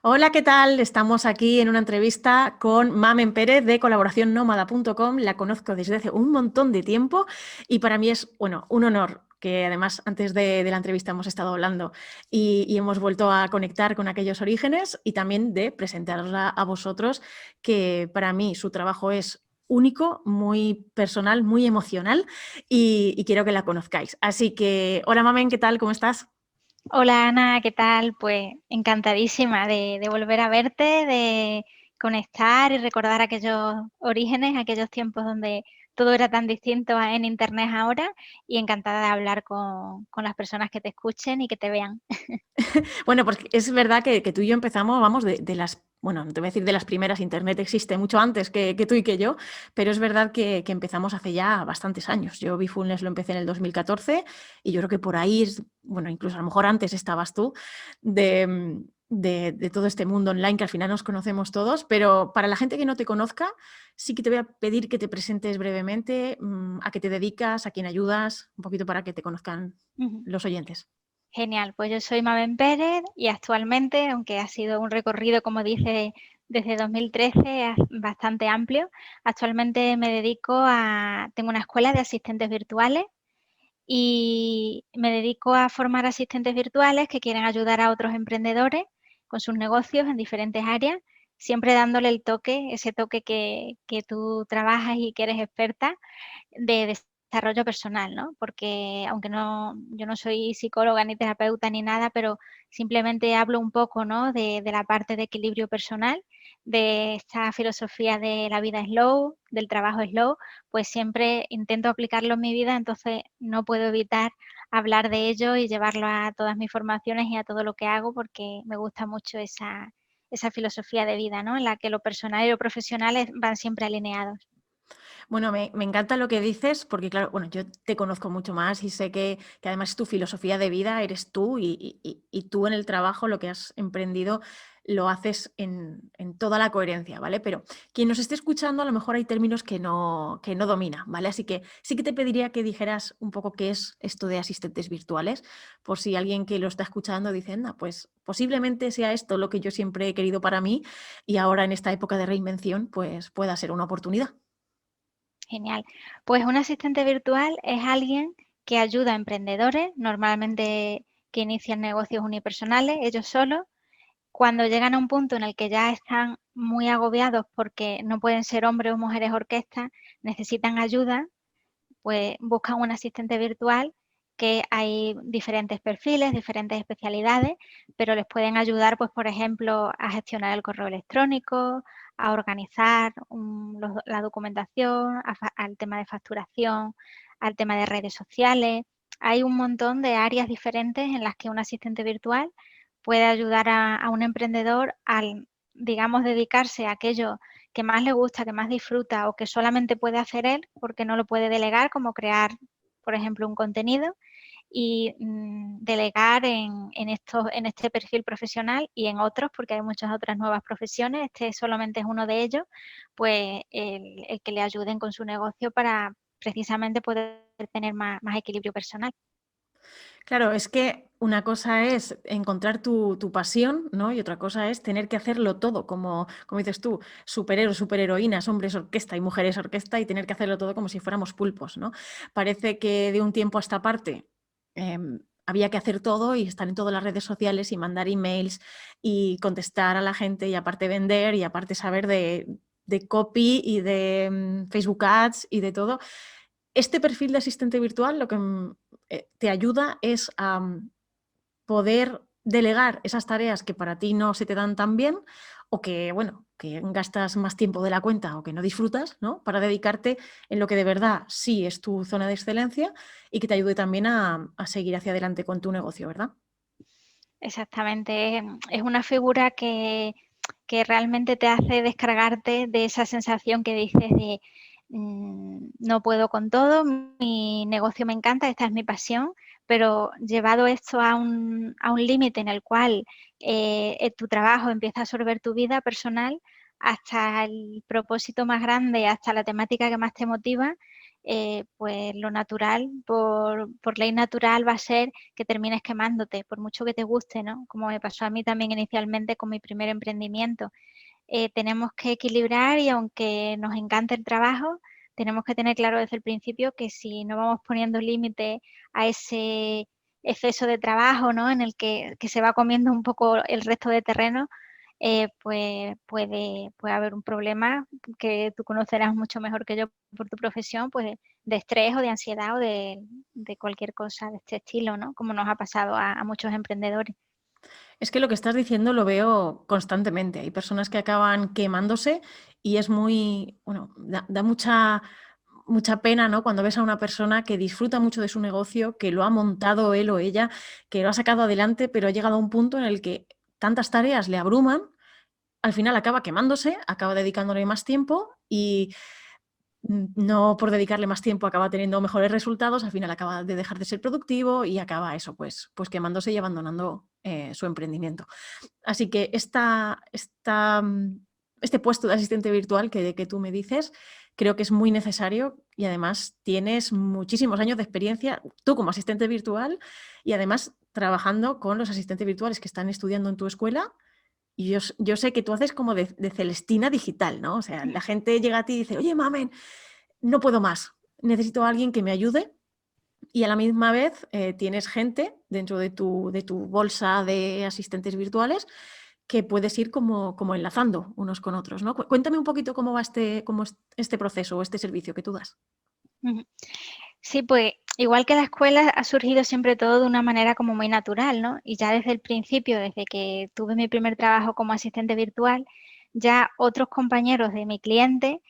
Hola, ¿qué tal? Estamos aquí en una entrevista con Mamen Pérez de colaboracionnómada.com. La conozco desde hace un montón de tiempo y para mí es, bueno, un honor que además antes de la entrevista hemos estado hablando y hemos vuelto a conectar con aquellos orígenes y también de presentarla a vosotros, que para mí su trabajo es único, muy personal, muy emocional y quiero que la conozcáis. Así que, hola Mamen, ¿qué tal? ¿Cómo estás? Hola Ana, ¿qué tal? Pues encantadísima de volver a verte, de conectar y recordar aquellos orígenes, aquellos tiempos donde todo era tan distinto en Internet ahora y encantada de hablar con las personas que te escuchen y que te vean. Bueno, pues es verdad que tú y yo empezamos, vamos, de las, bueno, no te voy a decir de las primeras, Internet existe mucho antes que tú y que yo, pero es verdad que empezamos hace ya bastantes años. Yo Bifulnes lo empecé en el 2014 y yo creo que por ahí, bueno, incluso a lo mejor antes estabas tú, de todo este mundo online que al final nos conocemos todos, pero para la gente que no te conozca, sí que te voy a pedir que te presentes brevemente, a qué te dedicas, a quién ayudas, un poquito para que te conozcan Ujú. los oyentes. Genial, pues yo soy Mabel Pérez y actualmente, aunque ha sido un recorrido, como dice, desde 2013, bastante amplio, actualmente me dedico tengo una escuela de asistentes virtuales y me dedico a formar asistentes virtuales que quieren ayudar a otros emprendedores con sus negocios en diferentes áreas, siempre dándole el toque, ese toque que tú trabajas y que eres experta de desarrollo personal, ¿no? Porque aunque yo no soy psicóloga ni terapeuta ni nada, pero simplemente hablo un poco, ¿no? De la parte de equilibrio personal, de esta filosofía de la vida slow, del trabajo slow, pues siempre intento aplicarlo en mi vida, entonces no puedo evitar hablar de ello y llevarlo a todas mis formaciones y a todo lo que hago porque me gusta mucho esa filosofía de vida, ¿no? En la que lo personal y lo profesional van siempre alineados. Bueno, me encanta lo que dices porque, claro, bueno, yo te conozco mucho más y sé que además es tu filosofía de vida, eres tú y tú en el trabajo lo que has emprendido lo haces en toda la coherencia, ¿vale? Pero quien nos esté escuchando a lo mejor hay términos que no domina, ¿vale? Así que sí que te pediría que dijeras un poco qué es esto de asistentes virtuales, por si alguien que lo está escuchando dice, anda, pues posiblemente sea esto lo que yo siempre he querido para mí y ahora en esta época de reinvención, pues pueda ser una oportunidad. Genial. Pues un asistente virtual es alguien que ayuda a emprendedores, normalmente que inician negocios unipersonales, ellos solos, cuando llegan a un punto en el que ya están muy agobiados porque no pueden ser hombres o mujeres orquesta, necesitan ayuda, pues buscan un asistente virtual que hay diferentes perfiles, diferentes especialidades, pero les pueden ayudar, pues, por ejemplo, a gestionar el correo electrónico, a organizar la documentación, al tema de facturación, al tema de redes sociales. Hay un montón de áreas diferentes en las que un asistente virtual puede ayudar a un emprendedor al, digamos, dedicarse a aquello que más le gusta, que más disfruta o que solamente puede hacer él porque no lo puede delegar, como crear, por ejemplo, un contenido y delegar en este perfil profesional y en otros, porque hay muchas otras nuevas profesiones, este solamente es uno de ellos, pues el que le ayuden con su negocio para precisamente poder tener más equilibrio personal. Claro, es que una cosa es encontrar tu pasión, ¿no? Y otra cosa es tener que hacerlo todo, como dices tú, superhéroes, superheroínas, hombres orquesta y mujeres orquesta, y tener que hacerlo todo como si fuéramos pulpos, ¿no? Parece que de un tiempo a esta parte había que hacer todo y estar en todas las redes sociales y mandar emails y contestar a la gente y aparte vender y aparte saber de copy y de Facebook Ads y de todo. Este perfil de asistente virtual lo que te ayuda es a poder delegar esas tareas que para ti no se te dan tan bien o que, bueno, que gastas más tiempo de la cuenta o que no disfrutas, ¿no? Para dedicarte en lo que de verdad sí es tu zona de excelencia y que te ayude también a seguir hacia adelante con tu negocio, ¿verdad? Exactamente, es una figura que realmente te hace descargarte de esa sensación que dices de no puedo con todo, mi negocio me encanta, esta es mi pasión, pero llevado esto a un límite en el cual tu trabajo empieza a absorber tu vida personal hasta el propósito más grande, hasta la temática que más te motiva, pues lo natural, por ley natural, va a ser que termines quemándote, por mucho que te guste, ¿no? Como me pasó a mí también inicialmente con mi primer emprendimiento. Tenemos que equilibrar y aunque nos encante el trabajo, tenemos que tener claro desde el principio que si no vamos poniendo límite a ese exceso de trabajo, ¿no? En el que se va comiendo un poco el resto de terreno, pues puede haber un problema que tú conocerás mucho mejor que yo por tu profesión, pues de estrés o de ansiedad o de cualquier cosa de este estilo, ¿no? Como nos ha pasado a muchos emprendedores. Es que lo que estás diciendo lo veo constantemente. Hay personas que acaban quemándose y es muy, bueno, da mucha pena, ¿no? Cuando ves a una persona que disfruta mucho de su negocio, que lo ha montado él o ella, que lo ha sacado adelante, pero ha llegado a un punto en el que tantas tareas le abruman, al final acaba quemándose, acaba dedicándole más tiempo y no por dedicarle más tiempo acaba teniendo mejores resultados, al final acaba de dejar de ser productivo y acaba eso, pues quemándose y abandonando su emprendimiento. Así que este puesto de asistente virtual que tú me dices, creo que es muy necesario y además tienes muchísimos años de experiencia, tú como asistente virtual y además trabajando con los asistentes virtuales que están estudiando en tu escuela. Y yo sé que tú haces como de Celestina digital, ¿no? O sea, la gente llega a ti y dice, oye, mamen, no puedo más, necesito a alguien que me ayude y a la misma vez tienes gente dentro de tu bolsa de asistentes virtuales que puedes ir como enlazando unos con otros, ¿no? Cuéntame un poquito cómo va este proceso o este servicio que tú das. Ujú. Sí, pues igual que la escuela ha surgido siempre todo de una manera como muy natural, ¿no? Y ya desde el principio, desde que tuve mi primer trabajo como asistente virtual, ya otros compañeros de mi cliente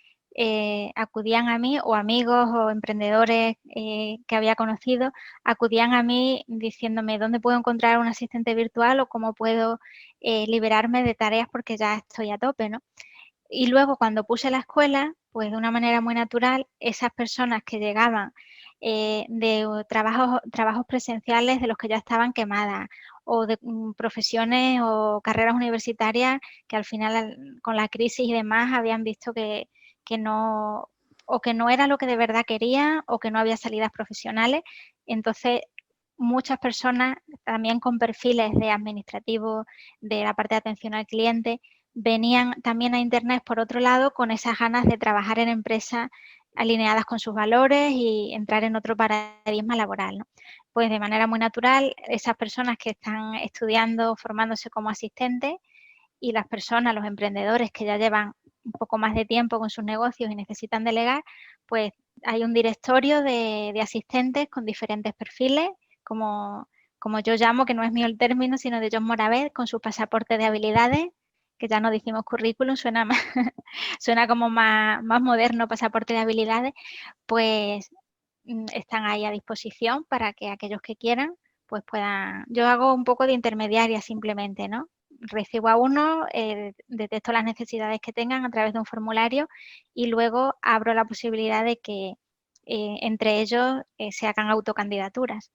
acudían a mí o amigos o emprendedores que había conocido acudían a mí diciéndome dónde puedo encontrar un asistente virtual o cómo puedo liberarme de tareas porque ya estoy a tope, ¿no? Y luego cuando puse la escuela, pues de una manera muy natural, esas personas que llegaban de trabajos presenciales de los que ya estaban quemadas o de profesiones o carreras universitarias que al final con la crisis y demás habían visto que no o que no era lo que de verdad querían o que no había salidas profesionales. Entonces, muchas personas también con perfiles de administrativo, de la parte de atención al cliente, venían también a Internet, por otro lado, con esas ganas de trabajar en empresas alineadas con sus valores y entrar en otro paradigma laboral, ¿no? Pues de manera muy natural, esas personas que están estudiando, formándose como asistentes y las personas, los emprendedores que ya llevan un poco más de tiempo con sus negocios y necesitan delegar, pues hay un directorio de asistentes con diferentes perfiles, como, como yo llamo, que no es mío el término, sino de John Moravec, con su pasaporte de habilidades, que ya no decimos currículum, suena, más, suena como más moderno, pasaporte de habilidades, pues están ahí a disposición para que aquellos que quieran pues puedan. Yo hago un poco de intermediaria simplemente, ¿no? Recibo a uno, detecto las necesidades que tengan a través de un formulario y luego abro la posibilidad de que entre ellos se hagan autocandidaturas.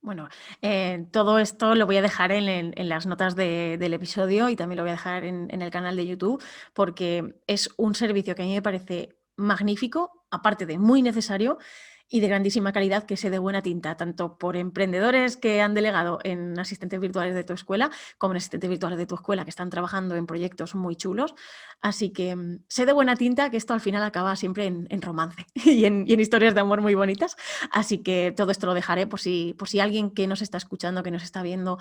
Bueno, todo esto lo voy a dejar en las notas del episodio y también lo voy a dejar en el canal de YouTube porque es un servicio que a mí me parece magnífico, aparte de muy necesario y de grandísima calidad, que sé de buena tinta, tanto por emprendedores que han delegado en asistentes virtuales de tu escuela, como en asistentes virtuales de tu escuela que están trabajando en proyectos muy chulos. Así que sé de buena tinta que esto al final acaba siempre en romance y en historias de amor muy bonitas. Así que todo esto lo dejaré por si alguien que nos está escuchando, que nos está viendo,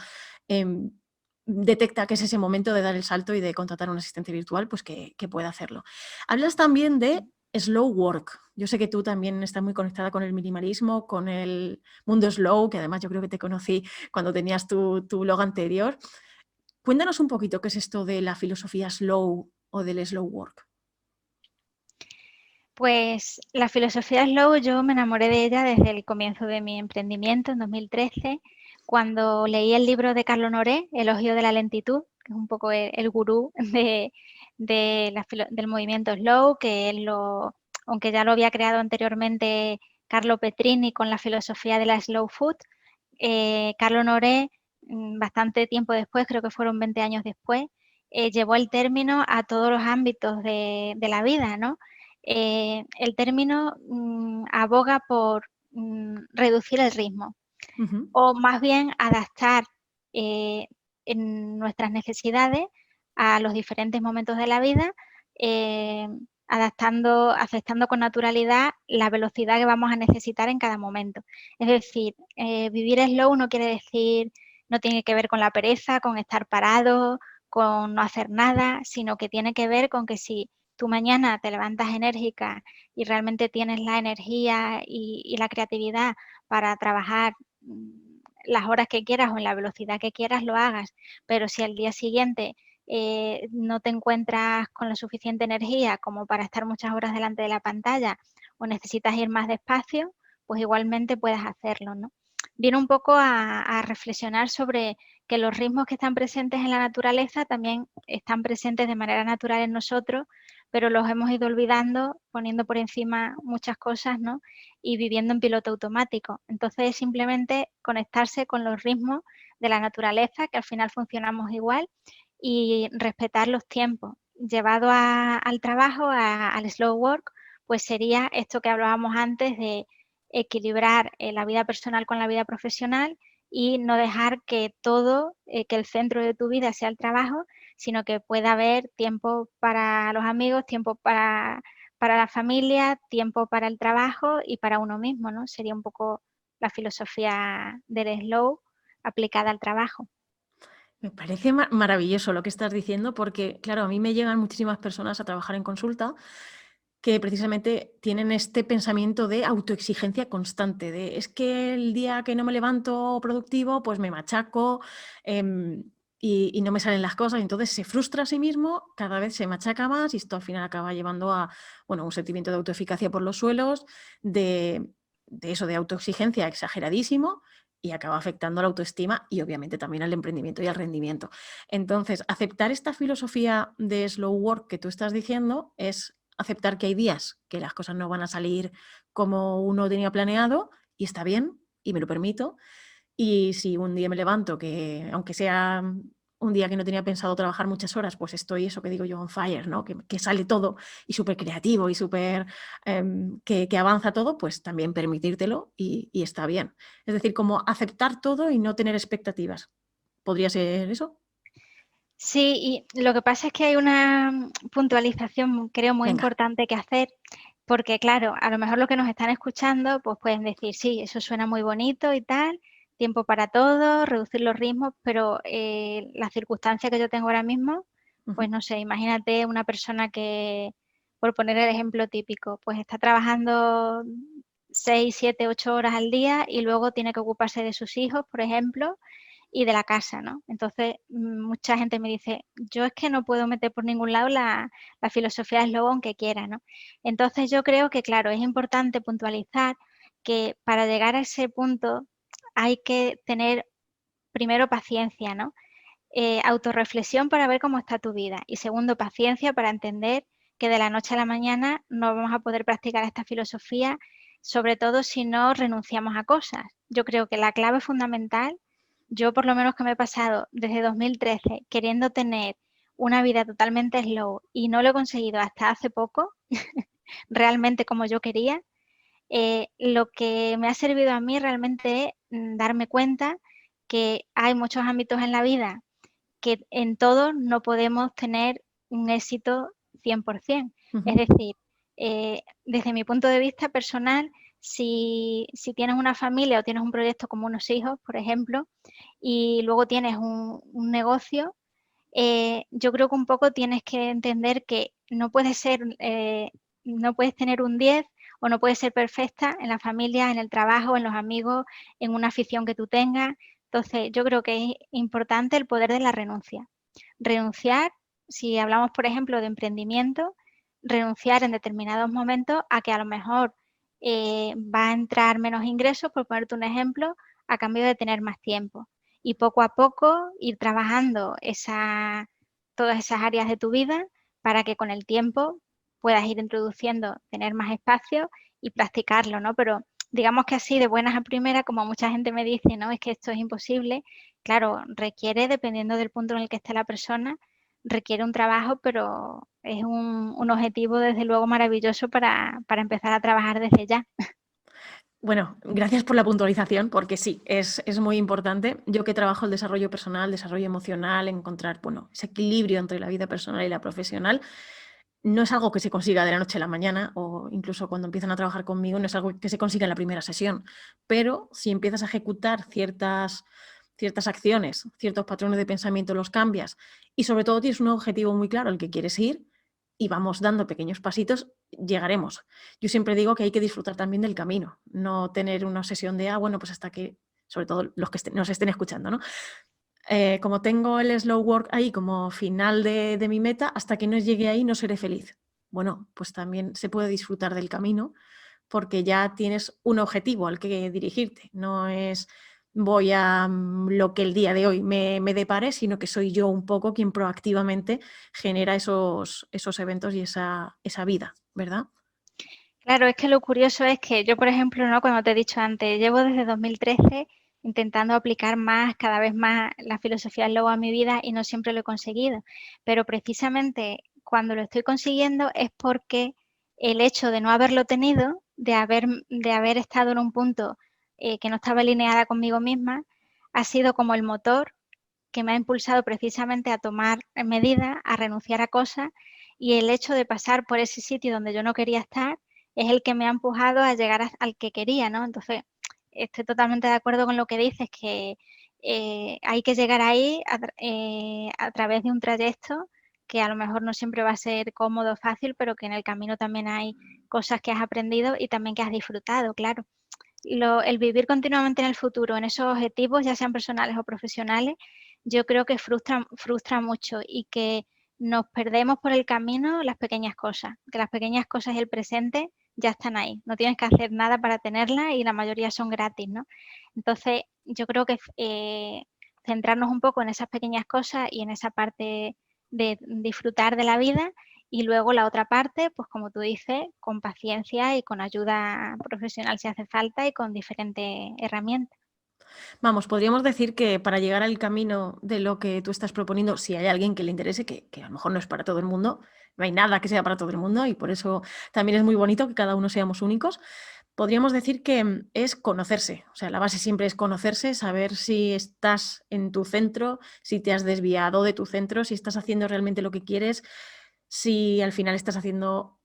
detecta que es ese momento de dar el salto y de contratar un asistente virtual, pues que pueda hacerlo. Hablas también de slow work. Yo sé que tú también estás muy conectada con el minimalismo, con el mundo slow, que además yo creo que te conocí cuando tenías tu blog anterior. Cuéntanos un poquito qué es esto de la filosofía slow o del slow work. Pues la filosofía slow yo me enamoré de ella desde el comienzo de mi emprendimiento en 2013, cuando leí el libro de Carlo Nore, Elogio de la lentitud, que es un poco el gurú del movimiento slow, que él aunque ya lo había creado anteriormente Carlo Petrini con la filosofía de la slow food, Carlo Nore, bastante tiempo después, creo que fueron 20 años después, llevó el término a todos los ámbitos de la vida, ¿no? el término aboga por reducir el ritmo Ujú. o más bien adaptar en nuestras necesidades a los diferentes momentos de la vida, aceptando con naturalidad la velocidad que vamos a necesitar en cada momento. Es decir, vivir slow no quiere decir, no tiene que ver con la pereza, con estar parado, con no hacer nada, sino que tiene que ver con que si tú mañana te levantas enérgica y realmente tienes la energía y la creatividad para trabajar las horas que quieras o en la velocidad que quieras, lo hagas. Pero si al día siguiente no te encuentras con la suficiente energía como para estar muchas horas delante de la pantalla o necesitas ir más despacio, pues igualmente puedes hacerlo, ¿no? Viene un poco a reflexionar sobre que los ritmos que están presentes en la naturaleza también están presentes de manera natural en nosotros, pero los hemos ido olvidando, poniendo por encima muchas cosas, ¿no? Y viviendo en piloto automático. Entonces es simplemente conectarse con los ritmos de la naturaleza, que al final funcionamos igual, y respetar los tiempos. Llevado al trabajo, al slow work, pues sería esto que hablábamos antes de equilibrar la vida personal con la vida profesional y no dejar que todo, que el centro de tu vida sea el trabajo, sino que pueda haber tiempo para los amigos, tiempo para la familia, tiempo para el trabajo y para uno mismo, ¿no? Sería un poco la filosofía del slow aplicada al trabajo. Me parece maravilloso lo que estás diciendo porque, claro, a mí me llegan muchísimas personas a trabajar en consulta que precisamente tienen este pensamiento de autoexigencia constante, de es que el día que no me levanto productivo, pues me machaco y no me salen las cosas, entonces se frustra a sí mismo, cada vez se machaca más y esto al final acaba llevando a un sentimiento de autoeficacia por los suelos, de eso, de autoexigencia exageradísimo y acaba afectando a la autoestima y obviamente también al emprendimiento y al rendimiento. Entonces, aceptar esta filosofía de slow work que tú estás diciendo es aceptar que hay días que las cosas no van a salir como uno tenía planeado y está bien y me lo permito. Y si un día me levanto, que aunque sea un día que no tenía pensado trabajar muchas horas, pues estoy, eso que digo yo, on fire, ¿no? Que sale todo y súper creativo y súper que avanza todo, pues también permitírtelo y está bien. Es decir, como aceptar todo y no tener expectativas. ¿Podría ser eso? Sí, y lo que pasa es que hay una puntualización, creo, muy Venga. importante que hacer, porque claro, a lo mejor los que nos están escuchando, pues pueden decir, sí, eso suena muy bonito y tal, tiempo para todo, reducir los ritmos, pero la circunstancia que yo tengo ahora mismo, pues Ujú. no sé, imagínate una persona que, por poner el ejemplo típico, pues está trabajando 6, 7, 8 horas al día y luego tiene que ocuparse de sus hijos, por ejemplo, y de la casa, ¿no? Entonces, mucha gente me dice, yo es que no puedo meter por ningún lado la filosofía de slow aunque quiera, ¿no? Entonces, yo creo que, claro, es importante puntualizar que para llegar a ese punto hay que tener primero paciencia, ¿no? Autorreflexión para ver cómo está tu vida y segundo, paciencia para entender que de la noche a la mañana no vamos a poder practicar esta filosofía, sobre todo si no renunciamos a cosas. Yo creo que la clave fundamental, yo por lo menos que me he pasado desde 2013 queriendo tener una vida totalmente slow y no lo he conseguido hasta hace poco, realmente como yo quería, lo que me ha servido a mí realmente es darme cuenta que hay muchos ámbitos en la vida que en todo no podemos tener un éxito 100%. Es Ujú. decir, desde mi punto de vista personal, si tienes una familia o tienes un proyecto como unos hijos, por ejemplo, y luego tienes un negocio, yo creo que un poco tienes que entender que no puedes ser, no puedes tener un 10 o no puedes ser perfecta en la familia, en el trabajo, en los amigos, en una afición que tú tengas. Entonces, yo creo que es importante el poder de la renuncia. Renunciar, si hablamos, por ejemplo, de emprendimiento, renunciar en determinados momentos a que a lo mejor va a entrar menos ingresos, por ponerte un ejemplo, a cambio de tener más tiempo y poco a poco ir trabajando todas esas áreas de tu vida para que con el tiempo puedas ir introduciendo, tener más espacio y practicarlo, ¿no? Pero digamos que así de buenas a primeras, como mucha gente me dice, no, es que esto es imposible, claro, requiere, dependiendo del punto en el que esté la persona, requiere un trabajo, pero es un objetivo desde luego maravilloso para empezar a trabajar desde ya. Bueno, gracias por la puntualización, porque sí, es muy importante. Yo que trabajo el desarrollo personal, desarrollo emocional, encontrar, bueno, ese equilibrio entre la vida personal y la profesional, no es algo que se consiga de la noche a la mañana, o incluso cuando empiezan a trabajar conmigo, no es algo que se consiga en la primera sesión. Pero si empiezas a ejecutar ciertas acciones, ciertos patrones de pensamiento, los cambias, y sobre todo tienes un objetivo muy claro al que quieres ir, y vamos dando pequeños pasitos, llegaremos. Yo siempre digo que hay que disfrutar también del camino, no tener una obsesión de, bueno, pues hasta que, sobre todo los que nos estén escuchando, ¿no? Como tengo el slow work ahí como final de mi meta, hasta que no llegue ahí no seré feliz. Bueno, pues también se puede disfrutar del camino porque ya tienes un objetivo al que dirigirte. No es voy a lo que el día de hoy me depare, sino que soy yo un poco quien proactivamente genera esos eventos y esa vida, ¿verdad? Claro, es que lo curioso es que yo, por ejemplo, ¿no? Como te he dicho antes, llevo desde 2013 intentando aplicar cada vez más la filosofía Slow a mi vida y no siempre lo he conseguido. Pero precisamente cuando lo estoy consiguiendo es porque el hecho de no haberlo tenido, de haber estado en un punto que no estaba alineada conmigo misma, ha sido como el motor que me ha impulsado precisamente a tomar medidas, a renunciar a cosas, y el hecho de pasar por ese sitio donde yo no quería estar es el que me ha empujado a llegar al que quería, ¿no? Entonces, estoy totalmente de acuerdo con lo que dices, que hay que llegar ahí a través de un trayecto que a lo mejor no siempre va a ser cómodo o fácil, pero que en el camino también hay cosas que has aprendido y también que has disfrutado, claro. El vivir continuamente en el futuro, en esos objetivos, ya sean personales o profesionales, yo creo que frustra mucho y que nos perdemos por el camino las pequeñas cosas, que las pequeñas cosas y el presente ya están ahí, no tienes que hacer nada para tenerlas y la mayoría son gratis, ¿no? Entonces, yo creo que centrarnos un poco en esas pequeñas cosas y en esa parte de disfrutar de la vida y luego la otra parte, pues como tú dices, con paciencia y con ayuda profesional si hace falta y con diferentes herramientas. Vamos, podríamos decir que para llegar al camino de lo que tú estás proponiendo, si hay alguien que le interese, que a lo mejor no es para todo el mundo, no hay nada que sea para todo el mundo y por eso también es muy bonito que cada uno seamos únicos, podríamos decir que es conocerse. O sea, la base siempre es conocerse, saber si estás en tu centro, si te has desviado de tu centro, si estás haciendo realmente lo que quieres, si al final estás haciendo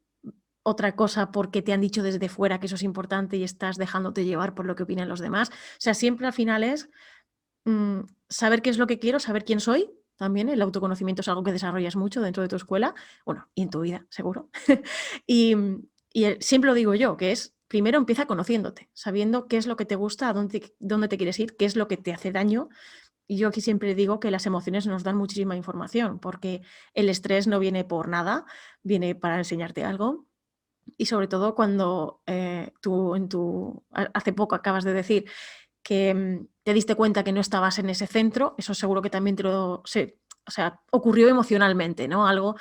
otra cosa porque te han dicho desde fuera que eso es importante y estás dejándote llevar por lo que opinan los demás. O sea, siempre al final es saber qué es lo que quiero, saber quién soy. También el autoconocimiento es algo que desarrollas mucho dentro de tu escuela, bueno, y en tu vida, seguro. y siempre lo digo yo, que es, primero empieza conociéndote, sabiendo qué es lo que te gusta, dónde te quieres ir, qué es lo que te hace daño. Y yo aquí siempre digo que las emociones nos dan muchísima información, porque el estrés no viene por nada, viene para enseñarte algo. Y sobre todo cuando hace poco acabas de decir que te diste cuenta que no estabas en ese centro, eso seguro que también o sea, ocurrió emocionalmente, ¿no? Algo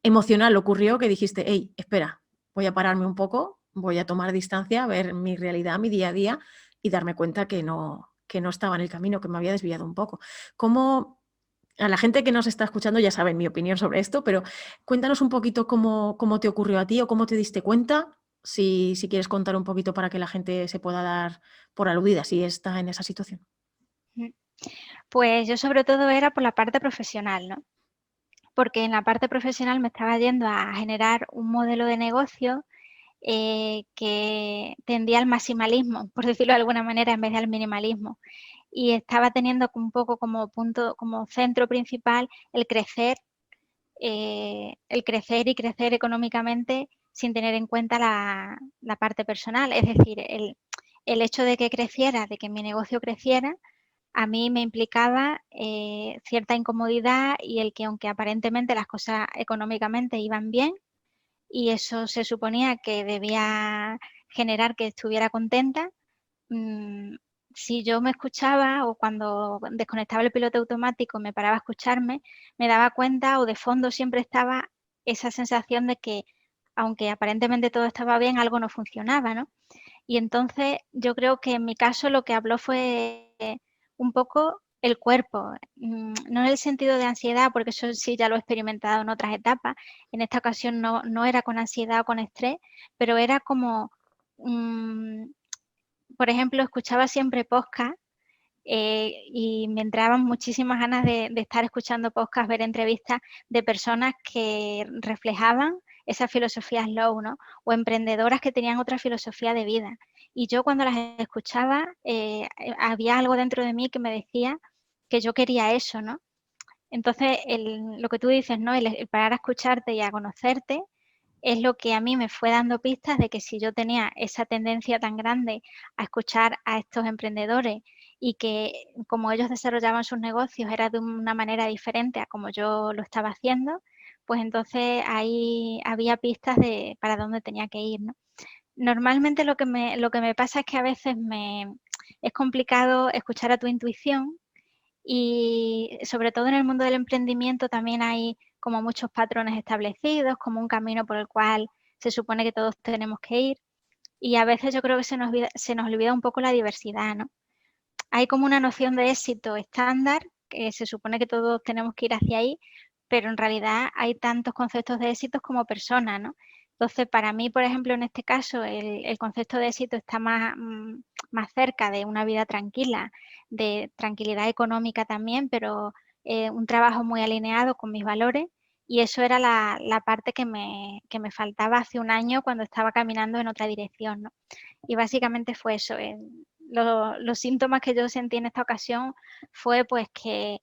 emocional ocurrió que dijiste, hey, espera, voy a pararme un poco, voy a tomar distancia, a ver mi realidad, mi día a día y darme cuenta que no estaba en el camino, que me había desviado un poco. ¿Cómo, a la gente que nos está escuchando ya saben mi opinión sobre esto, pero cuéntanos un poquito cómo te ocurrió a ti o cómo te diste cuenta, si quieres contar un poquito para que la gente se pueda dar por aludida si está en esa situación. Pues yo sobre todo era por la parte profesional, ¿no? Porque en la parte profesional me estaba yendo a generar un modelo de negocio que tendía al maximalismo, por decirlo de alguna manera, en vez de al minimalismo. Y estaba teniendo un poco como punto, como centro principal el crecer y crecer económicamente sin tener en cuenta la parte personal. Es decir, el hecho de que creciera, de que mi negocio creciera, a mí me implicaba cierta incomodidad y el que aunque aparentemente las cosas económicamente iban bien y eso se suponía que debía generar que estuviera contenta, si yo me escuchaba o cuando desconectaba el piloto automático me paraba a escucharme, me daba cuenta o de fondo siempre estaba esa sensación de que aunque aparentemente todo estaba bien, algo no funcionaba, ¿no? Y entonces yo creo que en mi caso lo que habló fue un poco el cuerpo, no en el sentido de ansiedad, porque eso sí ya lo he experimentado en otras etapas. En esta ocasión no era con ansiedad o con estrés, pero era como, por ejemplo, escuchaba siempre podcast. Y me entraban muchísimas ganas de estar escuchando podcasts, ver entrevistas de personas que reflejaban esa filosofía slow, ¿no? O emprendedoras que tenían otra filosofía de vida. Y yo cuando las escuchaba, había algo dentro de mí que me decía que yo quería eso, ¿no? Entonces, lo que tú dices, ¿no? El parar a escucharte y a conocerte es lo que a mí me fue dando pistas de que si yo tenía esa tendencia tan grande a escuchar a estos emprendedores y que como ellos desarrollaban sus negocios era de una manera diferente a como yo lo estaba haciendo, pues entonces ahí había pistas de para dónde tenía que ir, ¿no? Normalmente lo que me pasa es que a veces es complicado escuchar a tu intuición y sobre todo en el mundo del emprendimiento también hay como muchos patrones establecidos, como un camino por el cual se supone que todos tenemos que ir. Y a veces yo creo que se nos olvida un poco la diversidad, ¿no? Hay como una noción de éxito estándar, que se supone que todos tenemos que ir hacia ahí, pero en realidad hay tantos conceptos de éxito como personas, ¿no? Entonces, para mí, por ejemplo, en este caso, el concepto de éxito está más cerca de una vida tranquila, de tranquilidad económica también, pero un trabajo muy alineado con mis valores. Y eso era la parte que me faltaba hace un año cuando estaba caminando en otra dirección, ¿no? Y básicamente fue eso. Los síntomas que yo sentí en esta ocasión fue pues que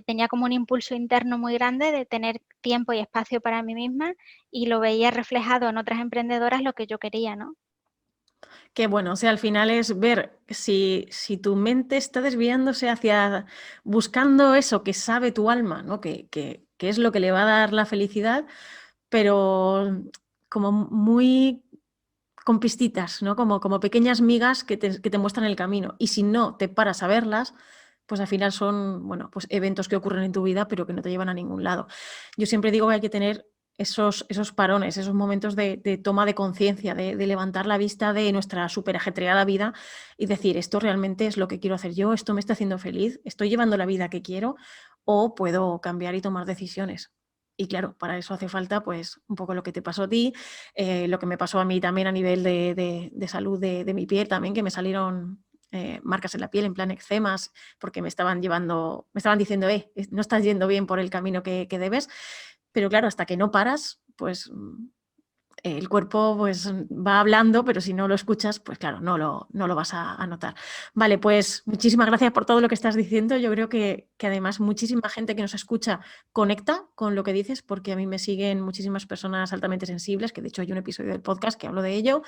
tenía como un impulso interno muy grande de tener tiempo y espacio para mí misma y lo veía reflejado en otras emprendedoras lo que yo quería, ¿no? Que bueno, o sea, al final es ver si tu mente está desviándose hacia buscando eso que sabe tu alma, ¿no? Que es lo que le va a dar la felicidad, pero como muy con pistitas, ¿no? Como pequeñas migas que te muestran el camino. Y si no te paras a verlas, pues al final son, bueno, pues eventos que ocurren en tu vida, pero que no te llevan a ningún lado. Yo siempre digo que hay que tener esos parones, esos momentos de toma de conciencia, de levantar la vista de nuestra súper ajetreada vida y decir, esto realmente es lo que quiero hacer yo, esto me está haciendo feliz, estoy llevando la vida que quiero o puedo cambiar y tomar decisiones. Y claro, para eso hace falta pues un poco lo que te pasó a ti, lo que me pasó a mí también a nivel de salud de mi piel también, que me salieron marcas en la piel, en plan eczemas, porque me estaban diciendo, no estás yendo bien por el camino que debes. Pero claro, hasta que no paras, pues el cuerpo pues va hablando, pero si no lo escuchas, pues claro, no lo vas a notar. Vale, pues muchísimas gracias por todo lo que estás diciendo. Yo creo que además muchísima gente que nos escucha conecta con lo que dices, porque a mí me siguen muchísimas personas altamente sensibles, que de hecho hay un episodio del podcast que hablo de ello.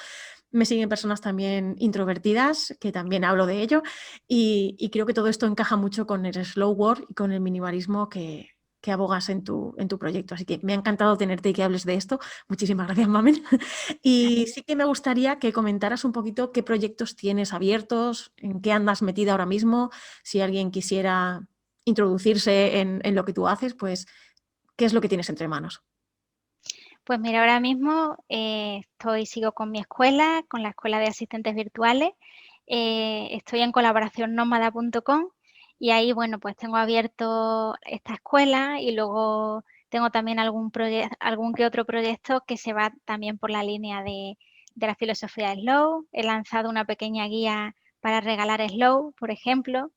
Me siguen personas también introvertidas, que también hablo de ello. Y creo que todo esto encaja mucho con el slow work y con el minimalismo que abogas en tu proyecto. Así que me ha encantado tenerte y que hables de esto. Muchísimas gracias, Mamen. Y sí que me gustaría que comentaras un poquito qué proyectos tienes abiertos, en qué andas metida ahora mismo, si alguien quisiera introducirse en lo que tú haces, pues, ¿qué es lo que tienes entre manos? Pues mira, ahora mismo sigo con mi escuela, con la escuela de asistentes virtuales. Estoy en colaboración nómada.com y ahí, bueno, pues tengo abierto esta escuela y luego tengo también algún que otro proyecto que se va también por la línea de la filosofía Slow. He lanzado una pequeña guía para regalar Slow, por ejemplo.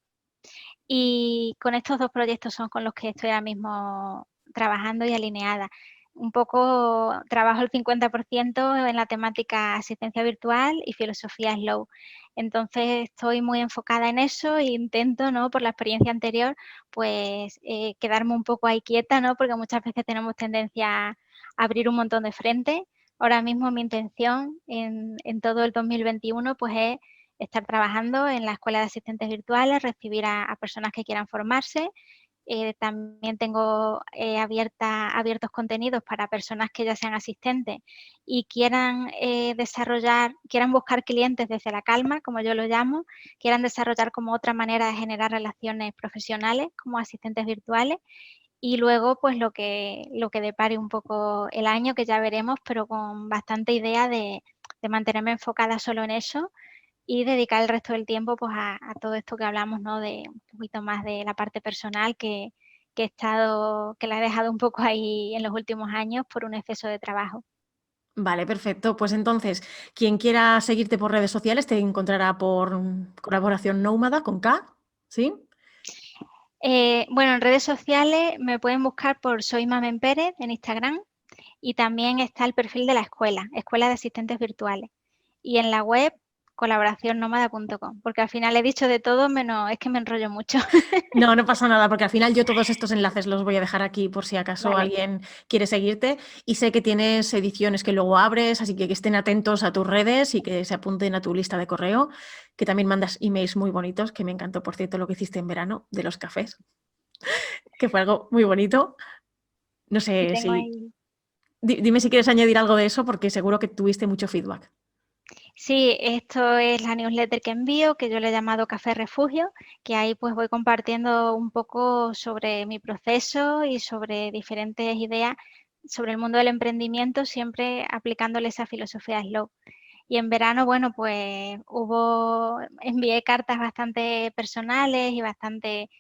Y con estos dos proyectos son con los que estoy ahora mismo trabajando y alineada. Un poco trabajo el 50% en la temática asistencia virtual y filosofía slow. Entonces estoy muy enfocada en eso e intento, ¿no? Por la experiencia anterior, pues quedarme un poco ahí quieta, ¿no? Porque muchas veces tenemos tendencia a abrir un montón de frente. Ahora mismo mi intención en todo el 2021 pues es estar trabajando en la escuela de asistentes virtuales, recibir a personas que quieran formarse. También tengo abiertos contenidos para personas que ya sean asistentes y quieran quieran buscar clientes desde la calma, como yo lo llamo, quieran desarrollar como otra manera de generar relaciones profesionales como asistentes virtuales. Y luego, pues lo que depare un poco el año, que ya veremos, pero con bastante idea de mantenerme enfocada solo en eso y dedicar el resto del tiempo pues a todo esto que hablamos, ¿no? De poquito más de la parte personal que la he dejado un poco ahí en los últimos años por un exceso de trabajo. Vale, perfecto. Pues entonces, quien quiera seguirte por redes sociales te encontrará por Colaboración Nómada con K, ¿sí? Bueno, en redes sociales me pueden buscar por Soy Mamen Pérez en Instagram y también está el perfil de la escuela, Escuela de Asistentes Virtuales. Y en la web colaboracionnómada.com, porque al final he dicho de todo menos, es que me enrollo mucho. No, no pasa nada, porque al final yo todos estos enlaces los voy a dejar aquí por si acaso Vale, alguien quiere seguirte. Y sé que tienes ediciones que luego abres, así que estén atentos a tus redes y que se apunten a tu lista de correo, que también mandas emails muy bonitos, que me encantó, por cierto, lo que hiciste en verano de los cafés, que fue algo muy bonito. No y sé tengo si... ahí. Dime si quieres añadir algo de eso, porque seguro que tuviste mucho feedback. Sí, esto es la newsletter que envío, que yo le he llamado Café Refugio, que ahí pues voy compartiendo un poco sobre mi proceso y sobre diferentes ideas sobre el mundo del emprendimiento, siempre aplicándole esa filosofía slow. Y en verano, bueno, pues envié cartas bastante personales y bastante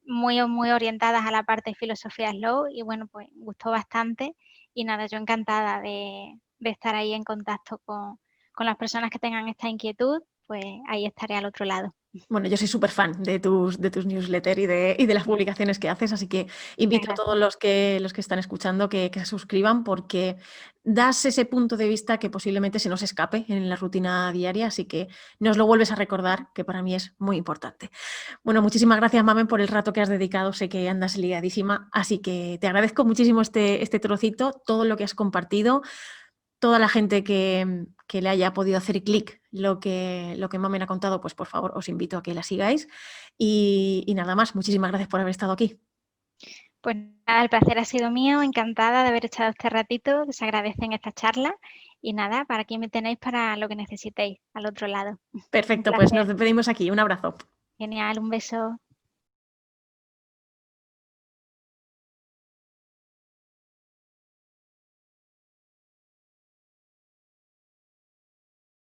muy orientadas a la parte de filosofía slow y bueno, pues gustó bastante y nada, yo encantada de estar ahí en contacto con las personas que tengan esta inquietud, pues ahí estaré al otro lado. Bueno, yo soy súper fan de tus newsletters y de las publicaciones que haces, así que Muchas invito a gracias. todos los que están escuchando que se suscriban porque das ese punto de vista que posiblemente se nos escape en la rutina diaria, así que nos lo vuelves a recordar, que para mí es muy importante. Bueno, muchísimas gracias, Mamen, por el rato que has dedicado. Sé que andas liadísima, así que te agradezco muchísimo este trocito, todo lo que has compartido, toda la gente que le haya podido hacer clic lo que Mamen ha contado, pues por favor os invito a que la sigáis. Y nada más, muchísimas gracias por haber estado aquí. Pues nada, el placer ha sido mío, encantada de haber echado este ratito, que se agradecen esta charla y nada, para aquí me tenéis para lo que necesitéis al otro lado. Un Perfecto, pues nos placer, despedimos aquí. Un abrazo. genial, un beso.